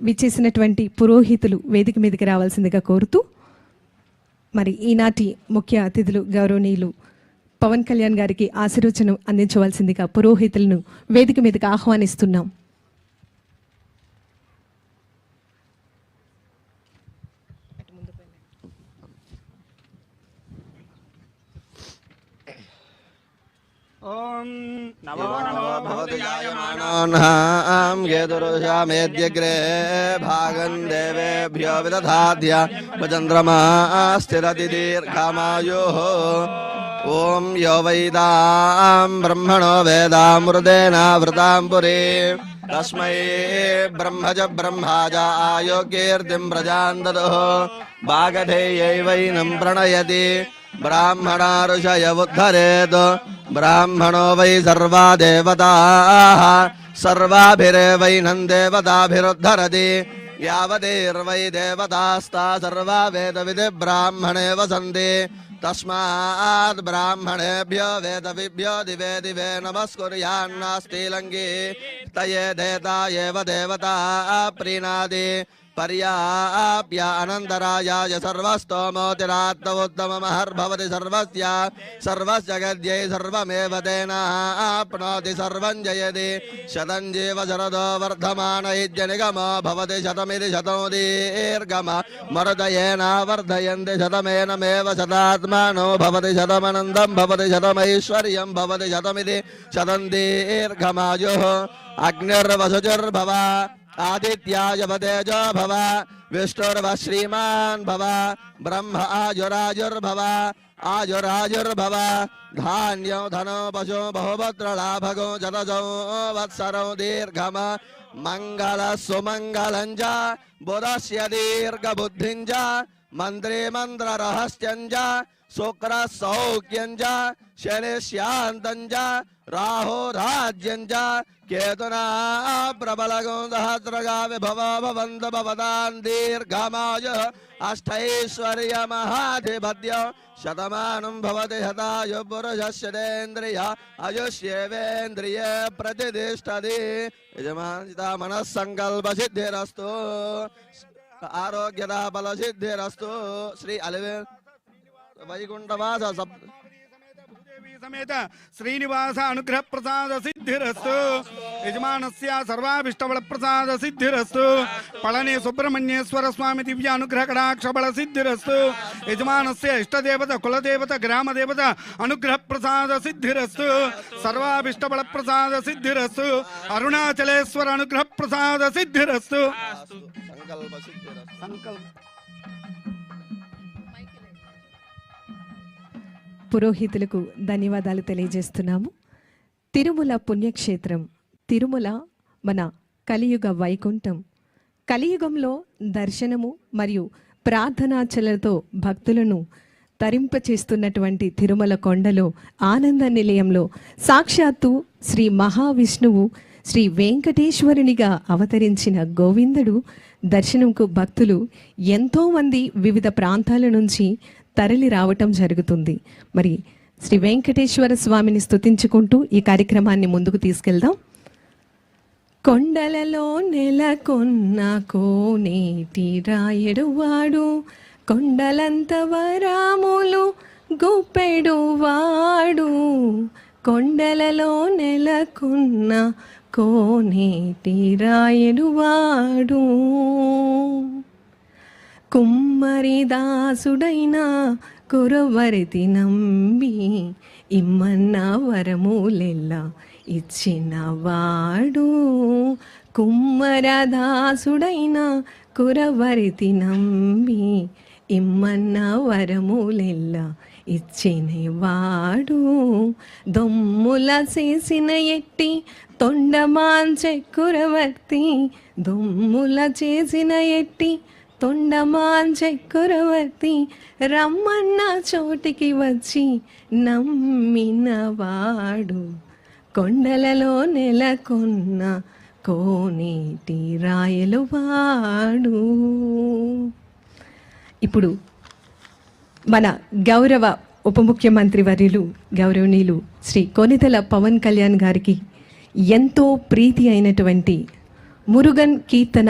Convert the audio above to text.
విచ్చేసినటువంటి పురోహితులు వేదిక మీదకి రావాల్సిందిగా కోరుతూ మరి ఈనాటి ముఖ్య అతిథులు గౌరవనీయులు పవన్ కళ్యాణ్ గారికి ఆశీర్వచనం అందించవలసిందిగా పురోహితులను వేదిక మీదకి ఆహ్వానిస్తున్నాం. ఓం నమో నమో భవతి యాయమానాం యేదురుషామేద్యగ్రే భాగం దేవేభ్యో విదధాద్య చంద్రమా స్థిరతి దీర్ఘమాయుః. ఓం యో వైదాం బ్రహ్మణో వేదామృతేనావృతాం పురీం తస్మై బ్రహ్మజ బ్రహ్మాజ ఆయోగీర్తిం ప్రజాం దదుః. భాగధేయైవైనం ప్రణయతి బ్రాహ్మణా ఋషయ ఉద్ధరేత్. బ్రాహ్మణో వై సర్వా దేవతాః సర్వాభిరేవైనం దేవతాభిరుద్ధరతి. యావదేర్వై దేవతాస్తా సర్వా వేదవిది బ్రాహ్మణే వసంతి. తస్మాత్ బ్రాహ్మణేభ్యో వేదవిభ్యో దివే దివే నమస్కుర్యాన్నాస్తి లింగే. తయే దేతా ఏవ దేవతా ప్రీణాది పర్యాప్య అనంతరాయాయ సర్వస్తోమోతిరాత్మ ఉత్తమమహర్భవతి సర్వస్య సర్వస్య గద్యై సర్వమేవ తేనాప్నోతి సర్వం జయతి. శతం జీవ శరదో వర్ధమాన ఇత్యనిగమో భవతి శతమిది శతం దీర్ఘమ మరుదయేనా వర్ధయంతి శతమేనమేవ శతాత్మానో భవతి శతమనందం భవతి శతమైశ్వర్యం భవతి శతమిది శతం దీర్ఘమాయుః. అగ్నిర్వసుచుర్భవ ఆదిత్యాయ తేజో భవ విష్ణుర్వ శ్రీమాన్ భవ బ్రహ్మ ఆయురాజుర్భవ ఆయురాజుర్భవ. ధాన్యం ధనో పశు బహుభద్రలాభగో జతజో వత్సరో దీర్ఘమ మంగళ సుమంగళం చ బుధస్య దీర్ఘబుద్ధిం చ మంత్రే మంత్ర రహస్యం చ శుక్ర సౌఖ్యం చ శని శాంతం చ రాహో రాజ్యం చ కేతునా ప్రబలగో సహస్రగా విభవ భవంత భవతాన్ దీర్ఘమాయుః. అష్టైశ్వర్య మహాధిపత్యం శతమానం భవతి శతాయు పురుషస్యేంద్రియ ఆయుష్యేవేంద్రియే ప్రతిష్టతి. యజమానిత మనస్సంకల్ప సిద్ధిరస్తు ఆరోగ్యత బల సిద్ధిరస్తు. శ్రీ అలివే వైకుంఠవాస సమేత శ్రీనివాస అనుగ్రహ ప్రసాద సిద్ధిరస్తు. యజమానస్య సర్వాభిష్టబల ప్రసాద సిద్ధిరస్తు. పళని సుబ్రహ్మణ్యేశ్వర స్వామి దివ్య అనుగ్రహ కటాక్ష బల సిద్ధిరస్తు. యజమానస్య ఇష్టదేవత కులదేవత గ్రామదేవత అనుగ్రహ ప్రసాద సిద్ధిరస్తు. సర్వాభిష్టబల ప్రసాద సిద్ధిరస్తు. అరుణాచలేశ్వర అనుగ్రహ ప్రసాద సిద్ధిరస్తు. పురోహితులకు ధన్యవాదాలు తెలియజేస్తున్నాము. తిరుమల పుణ్యక్షేత్రం, తిరుమల మన కలియుగ వైకుంఠం. కలియుగంలో దర్శనము మరియు ప్రార్థనాచలతో భక్తులను తరింపచేస్తున్నటువంటి తిరుమల కొండలో ఆనంద నిలయంలో సాక్షాత్తు శ్రీ మహావిష్ణువు శ్రీ వెంకటేశ్వరునిగా అవతరించిన గోవిందుడు దర్శనంకు భక్తులు ఎంతోమంది వివిధ ప్రాంతాల నుంచి తరలి రావటం జరుగుతుంది. మరి శ్రీ వెంకటేశ్వర స్వామిని స్తుతించుకుంటూ ఈ కార్యక్రమాన్ని ముందుకు తీసుకెళ్దాం. కొండలలో నెలకొన్న కోనేటి రాయడువాడు కొండలంత వరాములు గుప్పెడువాడు. కొండలలో నెలకొన్న కోనేటి రాయడువాడు కుమ్మరి దాసుడైన కురవరితి నంబి ఇమ్మన్న వరములెల్లా ఇచ్చినవాడు. కుమ్మరదాసుడైన కురవరితి నంబి ఇమ్మన్న వరములెల్లా ఇచ్చినవాడు. దొమ్ముల చేసిన ఎట్టి తొండమాంచె కురవర్తి. దొమ్ముల చేసిన ఎట్టి తొండమాంచె కురవర్తి. రమ్మన్న చోటికి వచ్చి నమ్మినవాడు. కొండలలో నెలకొన్న కోనేటి రాయలువాడు. ఇప్పుడు మన గౌరవ ఉప ముఖ్యమంత్రి వర్యులు గౌరవనీయులు శ్రీ కొనిదెల పవన్ కళ్యాణ్ గారికి ఎంతో ప్రీతి అయినటువంటి మురుగన్ కీర్తన